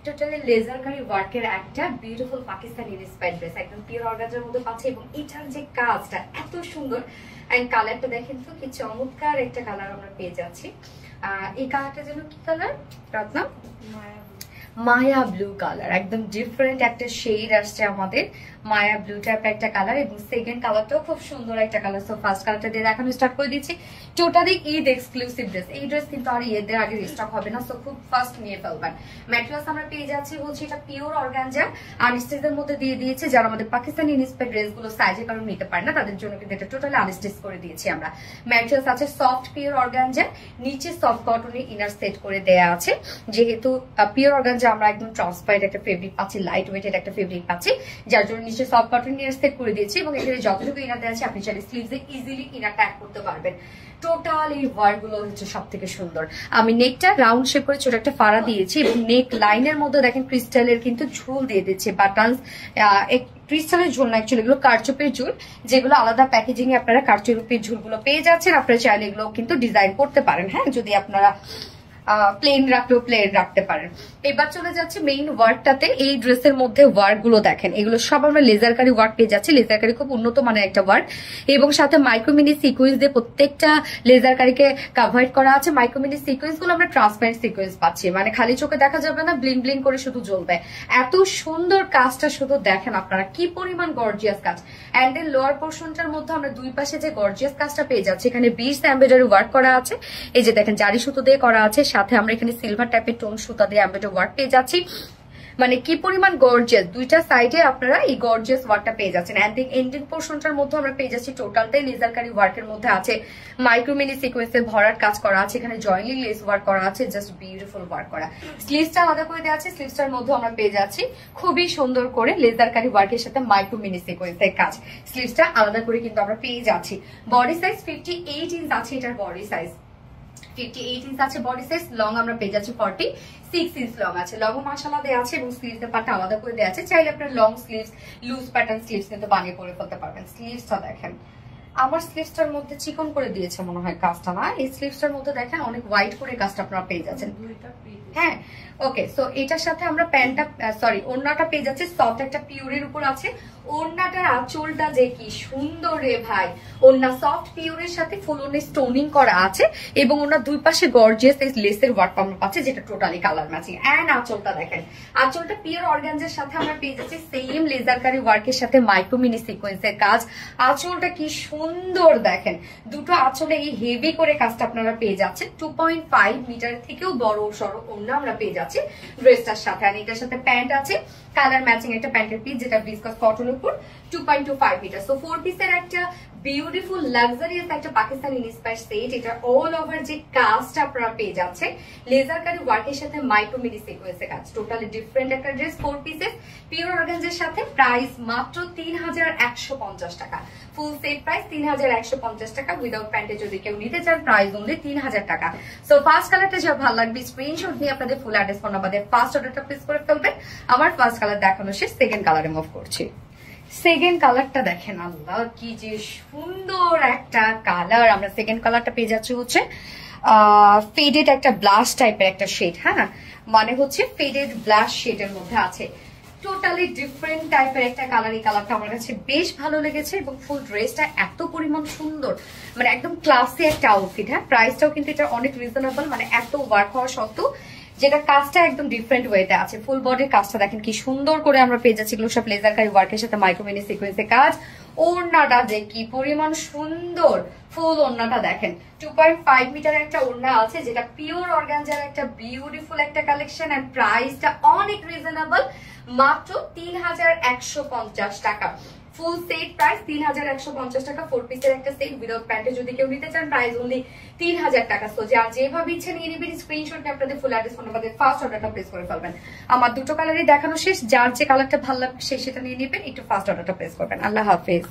Totally laser কারি ওয়ার্কের একটা beautiful Pakistani inspired dress, একদম পিওর অর্গানজার মধ্যে পাচ্ছে এবং এটার যে কাজটা এত সুন্দর এন্ড কালারটা দেখেন তো কি চমৎকার একটা কালার আমরা পেয়ে যাচ্ছি। এই কালারটা যেন কি কালার রত্না? মায়া ব্লু কালার, একদম ডিফারেন্ট একটা শেড আসছে আমাদের মায়া ব্লু টাইপের একটা কালার এবং সেকেন্ড কালারটাও খুব সুন্দর একটা কালার। সো ফার্স্ট কালারটা দিয়ে দেখানো স্টার্ট করে দিচ্ছি। টোটালি ঈদ এক্সক্লুসিভ ড্রেস, এই ড্রেস কিন্তু আর ঈদের আগে রিস্টক হবে না, সো খুব ফার্স্ট নিয়ে ফেলবেন। ম্যাটেরিয়ালস আমরা পেয়ে যাচ্ছি হচ্ছে এটা পিওর অর্গানজা আনস্টিচের মধ্যে দিয়ে দিয়েছে। যারা আমাদের পাকিস্তানি ইন্সপায়ার্ড ড্রেস গুলো সাইজের কারণে নিতে পারে না তাদের জন্য কিন্তু এটা টোটালি আনস্টিচ করে দিয়েছি আমরা। ম্যাটেরিয়ালস আছে সফট পিওর অর্গানজা, নিচে সফট কটনের ইনার সেট করে দেয়া আছে। যেহেতু পিওর অর্গানজা আমরা একদম ট্রান্সপারেন্ট একটা ফেব্রিক পাচ্ছি, লাইট ওয়েটেড একটা ফেব্রিক পাচ্ছি, যার জন্য নিচে সফট কটন ইনার সেট করে দিয়েছি এবং এখানে যতটুকু ইনার দেওয়া আছে আপনি চাইলে স্লিভসে ইজিলি ইনার ট্যাগ করতে পারবেন। টোটাল এই ওয়ার্ক গুলো হচ্ছে সব থেকে সুন্দর। আমি নেকটা রাউন্ড শেপ করে ছোট একটা ফাড়া দিয়েছি এবং নেক লাইনের মধ্যে দেখেন ক্রিস্টালের কিন্তু ঝুল দিয়ে দিচ্ছে, বাটনস ক্রিস্টালের ঝুল না, অ্যাকচুয়ালি এগুলো কারচুপির ঝুল, যেগুলো আলাদা প্যাকেজিং এ আপনারা কারচুপির ঝুলগুলো পেয়ে যাচ্ছেন। আপনারা চাইলে এগুলো কিন্তু ডিজাইন করতে পারেন, হ্যাঁ, যদি আপনারা প্লেন রাখলেও প্লেন রাখতে পারেন। এবার চলে যাচ্ছে মেইন ওয়ার্কটাতে। এই ড্রেসের মধ্যে ওয়ার্ক গুলো দেখেন, এগুলো সব আমরা লেজার কারি ওয়ার্ক পেয়ে যাচ্ছি। লেজার কারি খুব উন্নত মানের একটা ওয়ার্ক এবং সাথে মাইক্রোমিনি সিকোয়েন্স দিয়ে প্রত্যেকটা লেজার কারিকে কাভার করা আছে। মাইক্রোমিনি সিকোয়েন্স গুলো আমরা ট্রান্সপারেন্ট সিকোয়েন্স পাচ্ছি, মানে খালি চোখে দেখা যাবে না, ব্লিং ব্লিং করে শুধু জ্বলবে। এত সুন্দর কাজটা শুধু দেখেন আপনারা, কি পরিমাণ গর্জিয়াস কাজ। এন্ড এর লোয়ার পোর্শনটার মধ্যে আমরা দুই পাশে যে গর্জিয়াস কাজটা পেয়ে যাচ্ছি, এখানে 20 এমব্রয়ডারি ওয়ার্ক করা আছে। এই যে দেখেন জারি সুতো দিয়ে করা আছে, সাথে আমরা এখানে সিলভার টাইপের টোন সুতা দিয়ে এমব্রয়ডারি ওয়ার্ক পেয়ে যাচ্ছি। মানে কি পরিমাণ গর্জিয়াস, দুইটা সাইডে আপনারা এই গর্জিয়াস ওয়ার্কটা পেয়ে যাচ্ছেন। এন্ডিং পোর্শনটার মধ্যে আমরা পেয়ে যাচ্ছি টোটালটাই লেজার কারি ওয়ার্কের মধ্যে আছে। মাইক্রোমিনি সিকোয়েন্সের ভরার কাজ করা আছে, এখানে জয়েন্টলি লেস ওয়ার্ক করা আছে, জাস্ট বিউটিফুল ওয়ার্ক করা। স্লিভসটা আলাদা করে দেওয়া আছে, স্লিভসটার মধ্যে আমরা পেয়ে যাচ্ছি খুবই সুন্দর করে লেজার কারি ওয়ার্কের সাথে মাইক্রোমিনি সিকোয়েন্সের কাজ। স্লিভসটা আলাদা করে কিন্তু আমরা পেয়ে যাচ্ছি। বডি সাইজ 58 ইঞ্চ আছে, এটার বডি সাইজ 58 ইঞ্চ আছে বডি সাইজ। লং আমরা পেয়ে যাচ্ছি 46 ইঞ্চ লং আছে। লং মাশাআল্লাহ দেয়া আছে এবং স্লিভসের পার্টটা আলাদা করে দেয়া আছে। চাইলে আপনারা long sleeves, loose pattern sleeves কিন্তু বানিয়ে পরে ফেলতে পারবেন। স্লিভসটা দেখেন, আমার স্লিভসটার মধ্যে চিকন করে দিয়েছে মনে হয় কাজটা, না এই স্লিভসটার মধ্যে দেখেন অনেক হোয়াইট করে কাজটা আপনারা পেয়ে যাচ্ছেন। হ্যাঁ, ওকে। সো এটার সাথে আমরা প্যান্টটা ওড়নাটা পেয়ে যাচ্ছি সফট একটা পিওরের উপর আছে। ওড়নাটার আঁচলটা যে কি সুন্দর রে ভাই, ওড়না সফট পিওরের সাথে ফুল ওড়না স্টোনিং করা আছে এবং ওড়নার দুই পাশে গর্জিয়াস লেসের ওয়ার্ক আমরা পাচ্ছি, যেটা টোটালি কালার ম্যাচিং। এন্ড আঁচলটা দেখেন, আঁচলটা পিওর অর্গানজার সাথে আমরা পেয়ে যাচ্ছি সেম লেজার কারি ওয়ার্কের সাথে মাইক্রোমিনি সিকোয়েন্সের কাজ। আঁচলটা কি সুন্দর দেখেন, দুটো আঁচলে এই হেভি করে কাজটা আপনারা পেয়ে যাচ্ছেন। 2.5 মিটার থেকেও বড় সড়ো ওড়না আমরা পেয়ে যাচ্ছি ড্রেসটার সাথে। আর এটার সাথে প্যান্ট আছে কালার ম্যাচিং একটা প্যান্টের পিস, যেটা ভিসকাস কটনের উপর 2.25 মিটার। সো 4 পিসের একটা বিউটিফুল লাক্সারিয়াস একটা পাকিস্তানি ইন্সপায়ার্ড সেট। এটা অল ওভার যে কাজটা আপনারা পেয়ে যাচ্ছে লেজার কারি ওয়ার্কের সাথে মাইক্রোমিনি সিকোয়েন্সের কাজ, টোটালি ডিফারেন্ট একটা ড্রেস। 4 পিসের পিওর অর্গানজার সাথে প্রাইস মাত্র 3150 টাকা। ফুল সেট প্রাইস 3150 টাকা। উইদাউট প্যান্টে যদি কেউ নিতে চান প্রাইস অনলি 3000 টাকা। সো ফার্স্ট কালারটা যা ভালো লাগবে স্ক্রিনশট নিয়ে আপনাদের ফুল অ্যাড্রেস ফোন নাম্বার দিয়ে ফার্স্ট অর্ডারটা প্লেস করে ফেলবেন। আমার ফার্স্ট কালার দেখানো শেষ, সেকেন্ড কালারে মুভ করছি। সেকেন্ড কালারটা দেখেন, আল্লাহ কি যে সুন্দর একটা কালার। আমরা সেকেন্ড কালারটা পেয়ে যাচ্ছি হচ্ছে ফেডেড একটা ব্লাশ টাইপের একটা শেড। হ্যাঁ, মানে হচ্ছে ফেডেড ব্লাশ শেডের মধ্যে আছে, টোটালি ডিফারেন্ট টাইপের একটা কালার। এই কালারটা আমার কাছে বেশ ভালো লেগেছে এবং ফুল ড্রেসটা এত পরিমাণ সুন্দর, মানে একদম ক্লাসি একটা আউটফিট। হ্যাঁ, প্রাইসটাও কিন্তু এটা অনেক রিজনেবল, মানে এত ওয়ার্ক হওয়া সত্ত্বেও যেটা কাজটা একদম ডিফারেন্ট ওয়েতে আছে। ফুল বডির কাজটা দেখেন কি সুন্দর করে আমরা পেয়ে যাচ্ছি, এগুলো সব লেজার কারি ওয়ার্কের সাথে মাইক্রোমিনি সিকোয়েন্সের কাজ। ওড়নাটা যে কি পরিমাণ সুন্দর, ফুল ওড়নাটা দেখেন 2.5 মিটার একটা ওড়না আছে, যেটা পিওর অর্গানজার একটা বিউটিফুল একটা কালেকশন। এন্ড প্রাইসটা অনেক রিজনেবল, মাত্র 3150 টাকা। ফুল সেট প্রাইস 3150 টাকা। 4 পিসের একটা সেট উইদাউট প্যান্টে যদি কেউ নিতে চান প্রাইস অনলি 3000 টাকা। সো যার যেভাবে ইচ্ছে নিয়ে নেবেন, স্ক্রিনশট নিয়ে আপনাদের full address phone number first অর্ডারটা প্লেস করে ফেলবেন। আমার দুটো কালারই দেখানো শেষ, যার যে কালারটা ভালো লাগবে সেটা নিয়ে নেবেন, একটু ফার্স্ট অর্ডারটা প্লেস করবেন। আল্লাহ হাফেজ।